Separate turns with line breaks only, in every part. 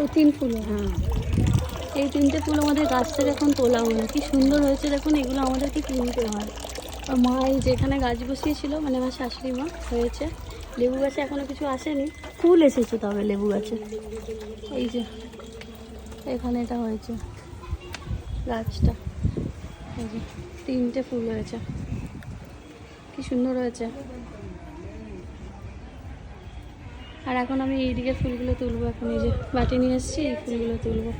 ও 3 ফুল। এই 3টে ফুল আমাদের গাছ থেকে এখন তোলা হলো, কি সুন্দর হয়েছে দেখুন। এগুলো আমাদেরকে কিনতে হয়। আর মা এই যেখানে গাছ বসিয়েছিল, মানে আমার শাশুড়ি মা, হয়েছে। লেবু গাছে এখনও কিছু আসেনি, ফুল এসেছে তবে লেবু গাছে। এই যে এখানে এটা হয়েছে গাছটা, এই যে 3টে ফুল হয়েছে, কি সুন্দর হয়েছে। আর এখন আমি এইদিকে ফুলগুলো তুলবো। এখন এই যে বাটি নিয়ে এসেছি, এই ফুলগুলো তুলবো।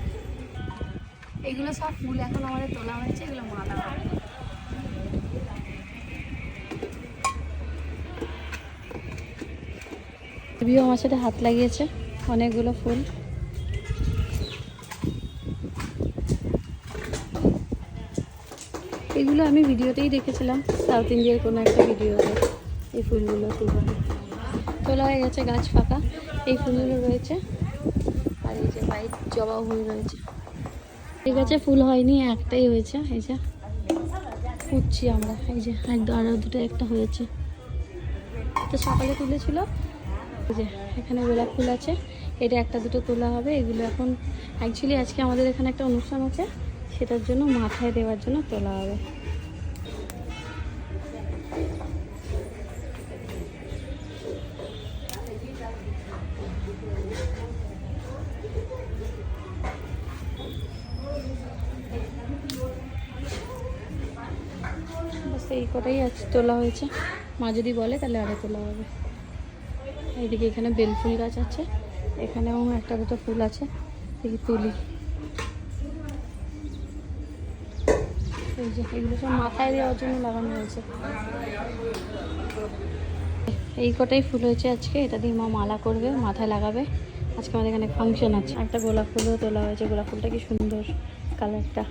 এগুলো সব ফুল এখন আমাদের তোলা হয়েছে, এগুলো মালা হবে। বিও আমার সাথে হাত লাগিয়েছে, অনেকগুলো ফুল। এগুলো আমি ভিডিওতেই দেখেছিলাম, সাউথ ইন্ডিয়ার কোনো একটা ভিডিওতে। এই ফুলগুলো তোলা হয়ে গেছে, গাছ ফাঁকা। এই ফুলগুলো রয়েছে, আর এই যে হোয়াইট জবা ফুল রয়েছে। এই গাছে ফুল হয়নি, একটাই হয়েছে। এই যে খুঁজছি আমরা, এই যে আরও দুটো একটা হয়েছে, তো সকালে তুলেছিল। এই যে এখানে গোলাপ ফুল আছে, এটা একটা দুটো তোলা হবে। এগুলো এখন অ্যাকচুয়ালি আজকে আমাদের এখানে একটা অনুষ্ঠান আছে, সেটার জন্য মাথায় দেওয়ার জন্য তোলা হবে। বাস এই কটাই আজ তোলা হয়েছে, মা যদি বলে তাহলে আরও তোলা হবে। এইদিকে এখানে বেল ফুল গাছ আছে, এখানেও একটা দুটো ফুল আছে, দেখি তুলি। এই যে এগুলো সব মাথায় দেওয়ার জন্য লাগানো হয়েছে। এই কটাই ফুল হয়েছে আজকে, এটা দিয়ে মা মালা করবে, মাথায় লাগাবে। আজকে আমাদের এখানে ফাংশন আছে। একটা গোলাপ ফুলও তোলা হয়েছে, গোলাপ ফুলটা কি সুন্দর কালারটা।